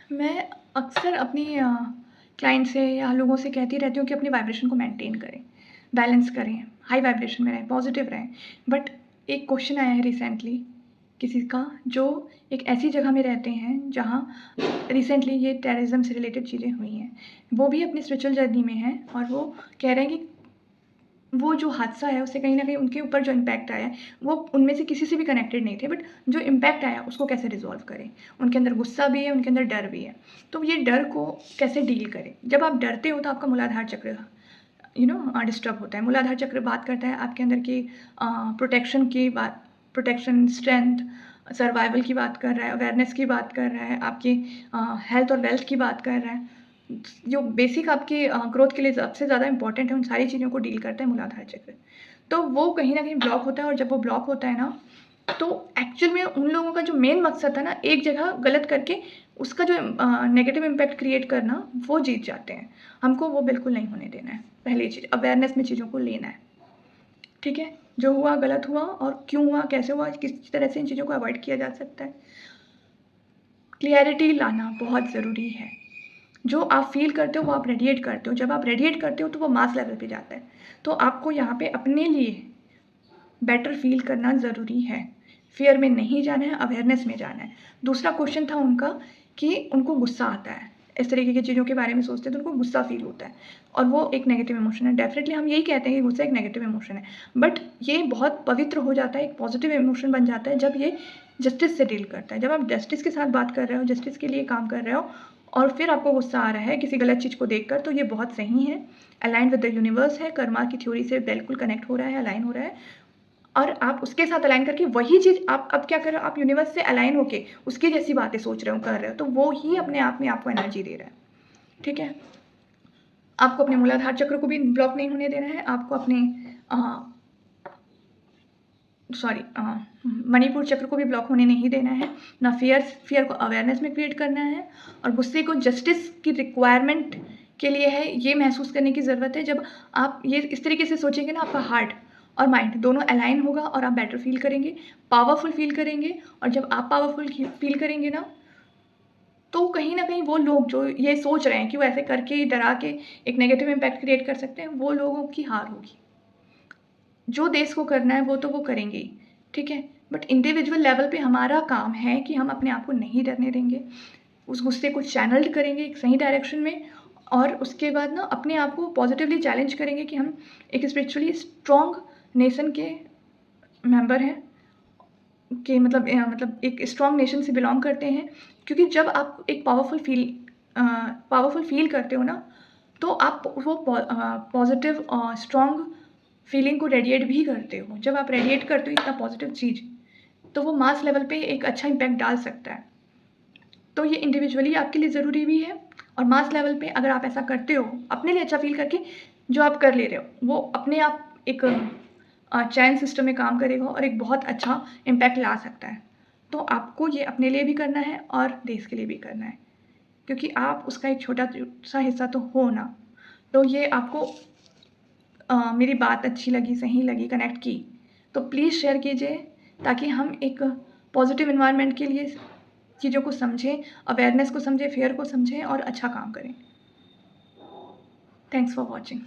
मैं अक्सर अपनी क्लाइंट से या लोगों से कहती रहती हूँ कि अपनी वाइब्रेशन को मेंटेन करें, बैलेंस करें, हाई वाइब्रेशन में रहें, पॉजिटिव रहें। बट एक क्वेश्चन आया है रिसेंटली किसी का जो एक ऐसी जगह में रहते हैं जहाँ रिसेंटली ये टेररिज्म से रिलेटेड चीज़ें हुई हैं। वो भी अपनी स्पिरिचुअल जर्नी में हैं और वो कह रहे हैं कि वो जो हादसा है उससे कहीं न कहीं उनके ऊपर जो इम्पैक्ट आया है, वो उनमें से किसी से भी कनेक्टेड नहीं थे, बट जो इम्पैक्ट आया उसको कैसे रिज़ॉल्व करें? उनके अंदर गुस्सा भी है, उनके अंदर डर भी है। तो ये डर को कैसे डील करें? जब आप डरते हो तो आपका मूलाधार चक्र डिस्टर्ब होता है। मूलाधार चक्र बात करता है आपके अंदर की प्रोटेक्शन की बात, प्रोटेक्शन, स्ट्रेंथ, सर्वाइवल की बात कर रहा है, अवेयरनेस की बात कर रहा है, आपकी हेल्थ और वेल्थ की बात कर रहा है। जो बेसिक आपकी ग्रोथ के लिए सबसे ज़्यादा इम्पोर्टेंट है, उन सारी चीज़ों को डील करता है मूलाधार चक्र। तो वो कहीं न कहीं ब्लॉक होता है और जब वो ब्लॉक होता है ना, तो एक्चुअल में उन लोगों का जो मेन मकसद था ना, एक जगह गलत करके उसका जो नेगेटिव इम्पैक्ट क्रिएट करना, वो जीत जाते हैं। हमको वो बिल्कुल नहीं होने देना है। पहली चीज़ अवेयरनेस में चीज़ों को लेना है, ठीक है? जो हुआ गलत हुआ और क्यों हुआ, कैसे हुआ, किस तरह से इन चीज़ों को अवॉइड किया जा सकता है। क्लैरिटी लाना बहुत ज़रूरी है। जो आप फ़ील करते हो वो आप रेडिएट करते हो। जब आप रेडिएट करते हो तो वो मास लेवल पे जाता है। तो आपको यहाँ पे अपने लिए बेटर फ़ील करना ज़रूरी है। फ़ियर में नहीं जाना है, अवेयरनेस में जाना है। दूसरा क्वेश्चन था उनका कि उनको गुस्सा आता है। इस तरीके की चीज़ों के बारे में सोचते हैं तो उनको गुस्सा फ़ील होता है और वो एक नेगेटिव इमोशन है। डेफ़िनिटली हम यही कहते हैं कि गुस्सा एक नेगेटिव इमोशन है। बट ये बहुत पवित्र हो जाता है, एक पॉज़िटिव इमोशन बन जाता है जब ये जस्टिस से डील करता है। जब आप जस्टिस के साथ बात कर रहे हो, जस्टिस के लिए काम कर रहे हो और फिर आपको गुस्सा आ रहा है किसी गलत चीज़ को देखकर, तो ये बहुत सही है। अलाइन विद द यूनिवर्स है, कर्मा की थ्योरी से बिल्कुल कनेक्ट हो रहा है, अलाइन हो रहा है। और आप उसके साथ अलाइन करके वही चीज़ आप अब क्या कर रहे हो, आप यूनिवर्स से अलाइन होके उसकी जैसी बातें सोच रहे हो, कर रहे हो, तो वो ही अपने आप में आपको एनर्जी दे रहा है, ठीक है? आपको अपने मूलाधार चक्र को भी ब्लॉक नहीं होने देना है, आपको अपने मणिपुर चक्र को भी ब्लॉक होने नहीं देना है, ना फ़ियर को अवेयरनेस में क्रिएट करना है और गुस्से को जस्टिस की रिक्वायरमेंट के लिए है, ये महसूस करने की ज़रूरत है। जब आप ये इस तरीके से सोचेंगे ना, आपका हार्ट और माइंड दोनों अलाइन होगा और आप बेटर फ़ील करेंगे, पावरफुल फ़ील करेंगे और जब आप पावरफुल फ़ील करेंगे ना, तो कहीं न कहीं वो लोग जो ये सोच रहे हैं कि वो ऐसे करके डरा के एक नेगेटिव इम्पैक्ट क्रिएट कर सकते हैं, वो लोगों की हार होगी। जो देश को करना है वो तो वो करेंगे ही, ठीक है? बट इंडिविजुअल लेवल पे हमारा काम है कि हम अपने आप को नहीं डरने देंगे। उस गुस्से को चैनल्ड करेंगे एक सही डायरेक्शन में और उसके बाद ना अपने आप को पॉज़िटिवली चैलेंज करेंगे कि हम एक स्पिरिचुअली स्ट्रॉन्ग नेशन के मेंबर हैं, मतलब एक स्ट्रॉन्ग नेशन से बिलॉन्ग करते हैं। क्योंकि जब आप एक पावरफुल फ़ील करते हो ना, तो आप वो पॉज़िटिव स्ट्रॉन्ग फीलिंग को रेडिएट भी करते हो। जब आप रेडिएट करते हो इतना पॉज़िटिव चीज़, तो वो मास लेवल पे एक अच्छा इम्पैक्ट डाल सकता है। तो ये इंडिविजुअली आपके लिए ज़रूरी भी है और मास लेवल पे अगर आप ऐसा करते हो, अपने लिए अच्छा फ़ील करके, जो आप कर ले रहे हो, वो अपने आप एक चैन सिस्टम में काम करेगा और एक बहुत अच्छा इम्पैक्ट ला सकता है। तो आपको ये अपने लिए भी करना है और देश के लिए भी करना है, क्योंकि आप उसका एक छोटा-सा हिस्सा तो हो ना। तो ये आपको मेरी बात अच्छी लगी, सही लगी, कनेक्ट की, तो प्लीज़ शेयर कीजिए ताकि हम एक पॉज़िटिव एनवायरनमेंट के लिए चीज़ों को समझें, अवेयरनेस को समझें, फ़ियर को समझें और अच्छा काम करें। Thanks for watching.